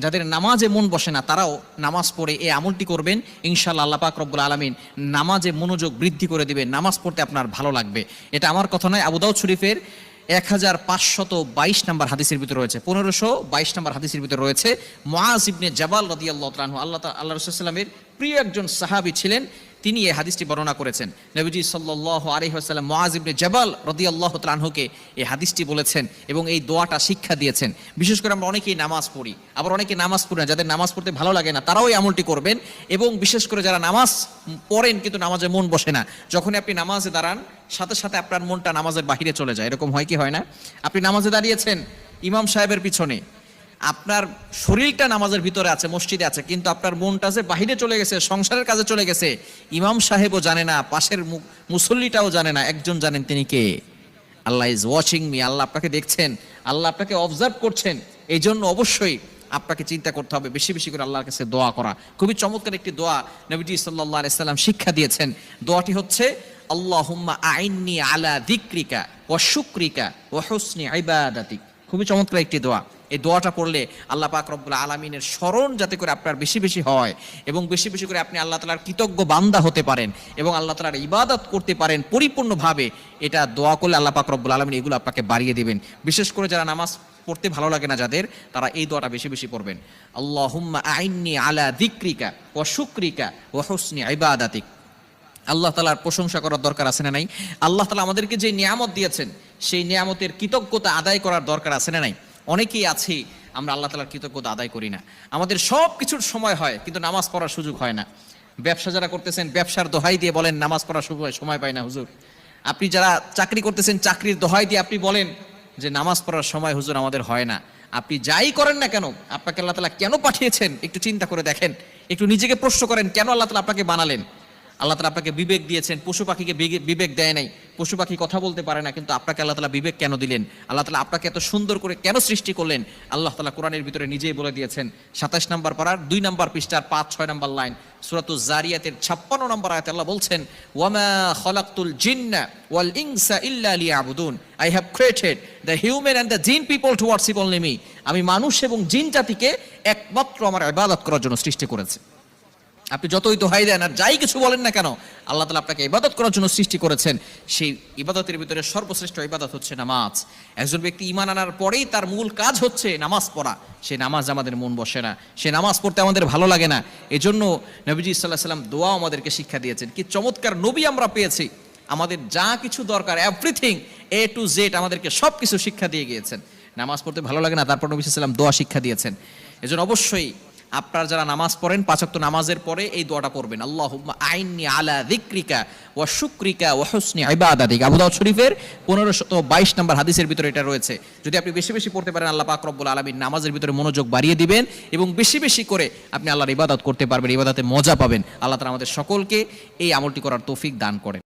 যাদের নামাজে মন বসে না তারাও নামাজ পড়ে এই আমলটি করবেন, ইনশাআল্লাহ আল্লাহ পাক রব্বুল আলামিন নামাজে মনোযোগ বৃদ্ধি করে দিবেন, নামাজ পড়তে আপনার ভালো লাগবে। এটা আমার কথা নয়, আবু দাউদ শরীফের 1522 নম্বর হাদিসের ভিতরে রয়েছে, 1522 নম্বর হাদিসের ভিতরে রয়েছে। মুআজ ইবনে জাবাল রাদিয়াল্লাহু তাআলা আনহু, আল্লাহ রাসূলুল্লাহ সাল্লাল্লাহু আলাইহি ওয়াসাল্লামের প্রিয় একজন সাহাবী ছিলেন, তিনি এই হাদিসটি বর্ণনা করেছেন। নবীজি সাল্লাল্লাহু আলাইহি ওয়াসাল্লাম মুআজ ইবনে জাবাল রাদিয়াল্লাহু তাআলা আনহুকে এই হাদিসটি বলেছেন এবং এই দোয়াটা শিক্ষা দিয়েছেন। বিশেষ করে আমরা অনেকেই নামাজ পড়ি, আবার অনেকে নামাজ পড়ি না, যাদের নামাজ পড়তে ভালো লাগে না তারাও এই আমলটি করবেন। এবং বিশেষ করে যারা নামাজ পড়েন কিন্তু নামাজে মন বসে না, যখনই আপনি নামাজে দাঁড়ান সাথে সাথে আপনার মনটা নামাজের বাহিরে চলে যায়, এরকম হয় কি হয় না? আপনি নামাজে দাঁড়িয়েছেন ইমাম সাহেবের পিছনে, আপনার শরীরটা নামাজের ভিতরে আছে, মসজিদে আছে, কিন্তু আপনার মনটা যে বাহিরে চলে গেছে, সংসারের কাজে চলে গেছে। ইমাম সাহেবও জানে না, পাশের মুসল্লিটাও জানে না, একজন জানেন, তিনি কে? আল্লাহ ইজ ওয়াচিং মি, আল্লাহ আপনাকে দেখছেন, আল্লাহ আপনাকে অবজার্ভ করছেন। এই জন্য অবশ্যই আপনাকে চিন্তা করতে হবে, বেশি বেশি করে আল্লাহর কাছে দোয়া করা। খুবই চমৎকার একটি দোয়া নবীজি সাল্লাল্লাহু আলাইহি সাল্লাম শিক্ষা দিয়েছেন। দোয়াটি হচ্ছে আল্লাহুম্মা আইন্নি আলা যিকরিকা ওয়া শুকরিকা ওয়া হুসনি ইবাদাতিক। খুবই চমৎকার একটি দোয়া। এই দোয়াটা পড়লে আল্লাহ পাক রব্বুল আলামিনের স্মরণ যাতে করে আপনার বেশি বেশি হয় এবং বেশি বেশি করে আপনি আল্লাহ তাআলার কৃতজ্ঞ বান্দা হতে পারেন এবং আল্লাহ তাআলার ইবাদত করতে পারেন পরিপূর্ণভাবে, এটা দোয়া করলে আল্লাহ পাক রব্বুল আলামিন এগুলো আপনাকে বাড়িয়ে দিবেন। বিশেষ করে যারা নামাজ পড়তে ভালো লাগে না যাদের, তারা এই দোয়াটা বেশি বেশি পড়বেন। আল্লাহুম্মা আইন্নি আলা যিকরিকা ওয়া শুকরিকা ওয়া হুসনি ইবাদাতিক। আল্লাহ তাআলার প্রশংসা করার দরকার আছে না নাই? আল্লাহ তাআলা আমাদেরকে যে নিয়ামত দিয়েছেন সেই নিয়ামতের কৃতজ্ঞতা আদায় করার দরকার আছে না নাই? অনেকেই আছি আমরা আল্লাহ তাআলার কৃতজ্ঞতা আদায় করি না। আমাদের সব কিছুর সময় হয় কিন্তু নামাজ পড়ার সুযোগ হয় না। ব্যবসা যারা করতেছেন ব্যবসার দোহাই দিয়ে বলেন নামাজ পড়ার সময় পাই না হুজুর। আপনি যারা চাকরি করতেছেন চাকরির দোহাই দিয়ে আপনি বলেন যে নামাজ পড়ার সময় হুজুর আমাদের হয় না। আপনি যাই করেন না কেন, আপনাকে আল্লাহ তাআলা কেন পাঠিয়েছেন একটু চিন্তা করে দেখেন, একটু নিজেকে প্রশ্ন করেন, কেন আল্লাহ তাআলা আপনাকে বানালেন? আল্লাহ তাআলা আপনাকে বিবেক দিয়েছেন, পশু পাখিকে বিবেক দেয় নাই, পশু পাখি কথা বলতে পারে না, কিন্তু আপনাকে আল্লাহ তাআলা বিবেক কেন দিলেন? আল্লাহ তাআলা আপনাকে এত সুন্দর করে কেন সৃষ্টি করলেন? আল্লাহ তাআলা কোরআনের ভিতরে নিজেই বলে দিয়েছেন। 27 নম্বর পারার 2 নম্বর পৃষ্ঠার 5-6 নম্বর লাইন, সূরাতুজ জারিয়াতের 56 নম্বর আয়াতে আল্লাহ বলছেন, ওয়ামা খালাকতুল জিন্না ওয়াল ইনসা ইল্লা লিয়াবুদুন, I have created the human and the jinn people to worship only me. আমি মানুষ এবং জিন জাতিকে একমাত্র আমার ইবাদত করার জন্য সৃষ্টি করেছি। আপনি যতই দোহাই দেন আর যাই কিছু বলেন না কেন, আল্লাহ তাআলা আপনাকে ইবাদত করার জন্য সৃষ্টি করেছেন। সেই ইবাদতের ভিতরে সর্বশ্রেষ্ঠ ইবাদত হচ্ছে নামাজ। একজন ব্যক্তি ঈমান আনার পরেই তার মূল কাজ হচ্ছে নামাজ পড়া। সেই নামাজ আমাদের মন বসে না, সে নামাজ পড়তে আমাদের ভালো লাগে না। এজন্য নবীজি সাল্লাল্লাহু আলাইহি ওয়াসাল্লাম দোয়া আমাদেরকে শিক্ষা দিয়েছেন। কি চমৎকার নবী আমরা পেয়েছি! আমাদের যা কিছু দরকার এভরিথিং এ টু জেড আমাদেরকে সব কিছু শিক্ষা দিয়ে গিয়েছেন। নামাজ পড়তে ভালো লাগে না, তারপর নবী সাল্লাল্লাহু আলাইহি ওয়াসাল্লাম দোয়া শিক্ষা দিয়েছেন। এজন্য অবশ্যই আপনারা যারা নামাজ পড়েন 5 ওয়াক্ত নামাজের পরে এই দোয়াটা পড়বেন, আল্লাহুম্মা আইন্নি আলা যিকরিকা ওয়া শুকরিকা ওয়া হুসনি ইবাদাতিক। আবু দাউদ শরীফের 1522 নম্বর হাদিসের ভিতরে এটা রয়েছে। যদি আপনি বেশি বেশি পড়তে পারেন আল্লাহ পাক রব্বুল আলামিন নামাজের ভিতরে মনোযোগ বাড়িয়ে দিবেন এবং বেশি বেশি করে আপনি আল্লাহর ইবাদত করতে পারবেন, ইবাদতে মজা পাবেন। আল্লাহ তাআলা আমাদের সকলকে এই আমলটি করার তৌফিক দান করেন।